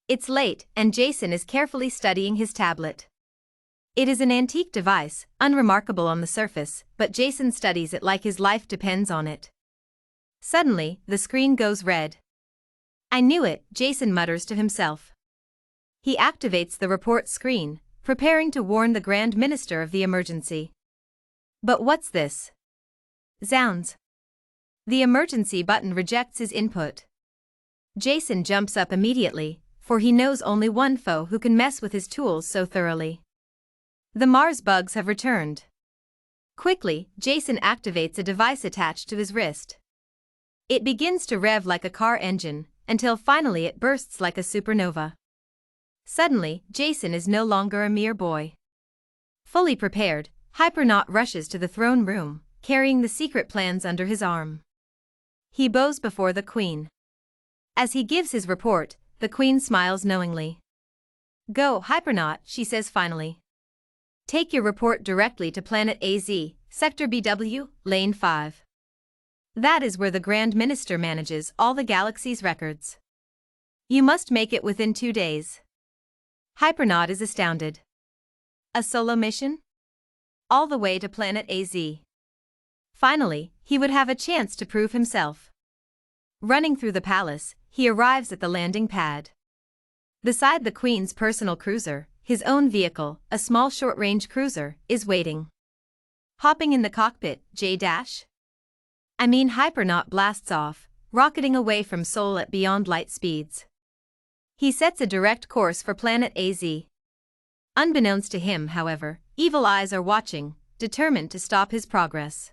It's late, and Jason is carefully studying his tablet. It is an antique device, unremarkable on the surface, but Jason studies it like his life depends on it. Suddenly, the screen goes red. I knew it, Jason mutters to himself. He activates the report screen, preparing to warn the Grand Minister of the emergency. But what's this? Zounds. The emergency button rejects his input. Jason jumps up immediately, for he knows only one foe who can mess with his tools so thoroughly. The Mars bugs have returned. Quickly, Jason activates a device attached to his wrist. It begins to rev like a car engine, until finally it bursts like a supernova. Suddenly, Jason is no longer a mere boy. Fully prepared, Hypernaught rushes to the throne room, carrying the secret plans under his arm. He bows before the Queen. As he gives his report, the Queen smiles knowingly. Go, Hypernaught, she says finally. Take your report directly to Planet AZ, Sector BW, Lane 5. That is where the Grand Minister manages all the galaxy's records. You must make it within 2 days. Hypernaught is astounded. A solo mission? All the way to Planet AZ. Finally, he would have a chance to prove himself. Running through the palace, he arrives at the landing pad. Beside the Queen's personal cruiser, his own vehicle, a small short-range cruiser, is waiting. Hopping in the cockpit, Hypernaught blasts off, rocketing away from Sol at beyond light speeds. He sets a direct course for Planet AZ. Unbeknownst to him, however, evil eyes are watching, determined to stop his progress.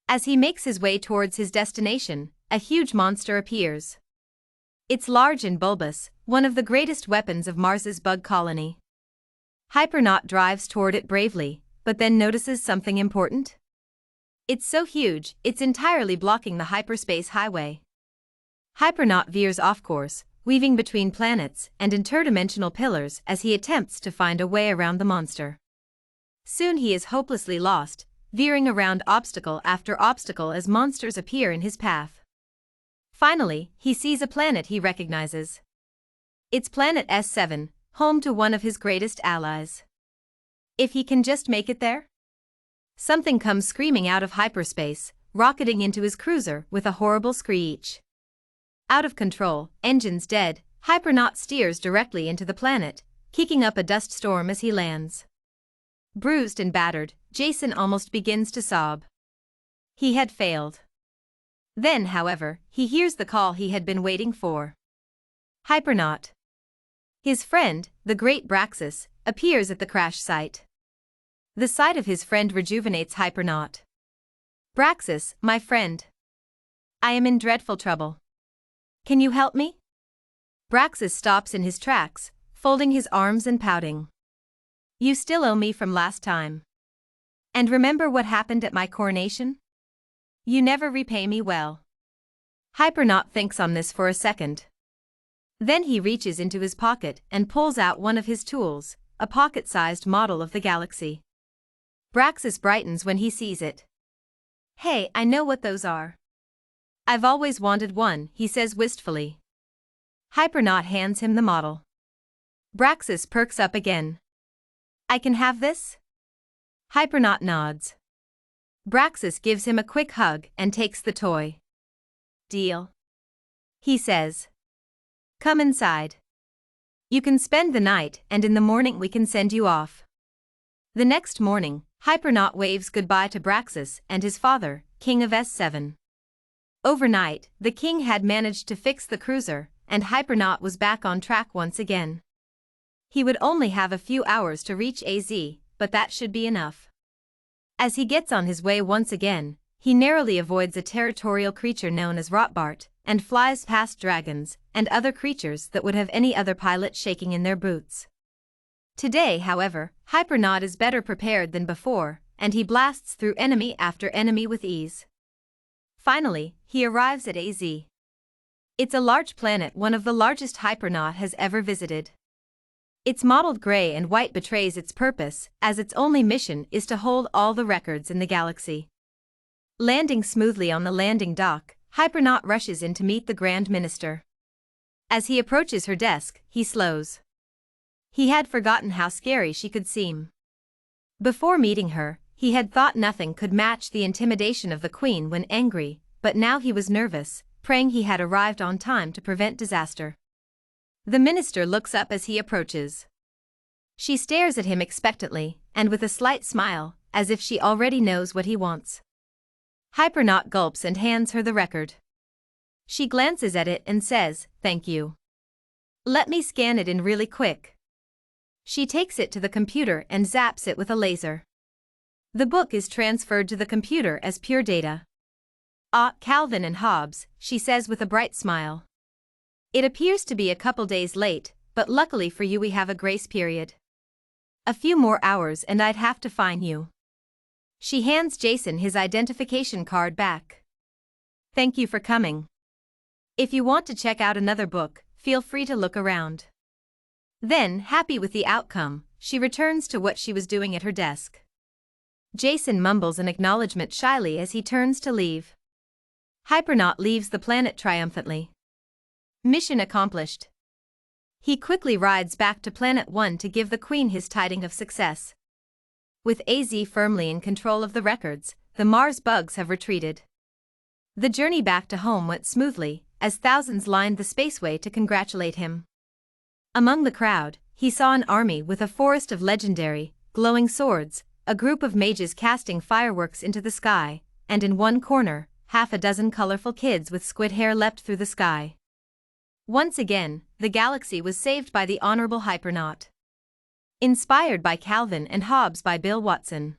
As he makes his way towards his destination, a huge monster appears. It's large and bulbous, one of the greatest weapons of Mars's bug colony. Hypernaught drives toward it bravely, but then notices something important. It's so huge, it's entirely blocking the hyperspace highway. Hypernaught veers off course, weaving between planets and interdimensional pillars as he attempts to find a way around the monster. Soon he is hopelessly lost, veering around obstacle after obstacle as monsters appear in his path. Finally, he sees a planet he recognizes. It's Planet S7, home to one of his greatest allies. If he can just make it there? Something comes screaming out of hyperspace, rocketing into his cruiser with a horrible screech. Out of control, engines dead, Hypernaught steers directly into the planet, kicking up a dust storm as he lands. Bruised and battered, Jason almost begins to sob. He had failed. Then, however, he hears the call he had been waiting for. Hypernaught. His friend, the great Braxis, appears at the crash site. The sight of his friend rejuvenates Hypernaught. Braxis, my friend. I am in dreadful trouble. Can you help me? Braxis stops in his tracks, folding his arms and pouting. You still owe me from last time. And remember what happened at my coronation? You never repay me well. Hypernaught thinks on this for a second. Then he reaches into his pocket and pulls out one of his tools, a pocket-sized model of the galaxy. Braxis brightens when he sees it. Hey, I know what those are. I've always wanted one, he says wistfully. Hypernaught hands him the model. Braxis perks up again. I can have this? Hypernaught nods. Braxis gives him a quick hug and takes the toy. Deal. He says. Come inside. You can spend the night and in the morning we can send you off. The next morning, Hypernaught waves goodbye to Braxis and his father, King of S7. Overnight, the king had managed to fix the cruiser, and Hypernaught was back on track once again. He would only have a few hours to reach AZ, but that should be enough. As he gets on his way once again, he narrowly avoids a territorial creature known as Rotbart, and flies past dragons and other creatures that would have any other pilot shaking in their boots. Today, however, Hypernaught is better prepared than before, and he blasts through enemy after enemy with ease. Finally, he arrives at AZ. It's a large planet, one of the largest Hypernaught has ever visited. Its mottled gray and white betrays its purpose, as its only mission is to hold all the records in the galaxy. Landing smoothly on the landing dock, Hypernaught rushes in to meet the Grand Minister. As he approaches her desk, he slows. He had forgotten how scary she could seem. Before meeting her, he had thought nothing could match the intimidation of the Queen when angry, but now he was nervous, praying he had arrived on time to prevent disaster. The minister looks up as he approaches. She stares at him expectantly, and with a slight smile, as if she already knows what he wants. Hypernaught gulps and hands her the record. She glances at it and says, "Thank you. Let me scan it in really quick." She takes it to the computer and zaps it with a laser. The book is transferred to the computer as pure data. "Ah, Calvin and Hobbes," she says with a bright smile. "It appears to be a couple days late, but luckily for you we have a grace period. A few more hours and I'd have to fine you." She hands Jason his identification card back. "Thank you for coming. If you want to check out another book, feel free to look around." Then, happy with the outcome, she returns to what she was doing at her desk. Jason mumbles an acknowledgement shyly as he turns to leave. Hypernaught leaves the planet triumphantly. Mission accomplished. He quickly rides back to Planet 1 to give the Queen his tiding of success. With AZ firmly in control of the records, the Mars bugs have retreated. The journey back to home went smoothly, as thousands lined the spaceway to congratulate him. Among the crowd, he saw an army with a forest of legendary, glowing swords, a group of mages casting fireworks into the sky, and in one corner, half a dozen colorful kids with squid hair leapt through the sky. Once again, the galaxy was saved by the Honorable Hypernaught. Inspired by Calvin and Hobbes by Bill Watson.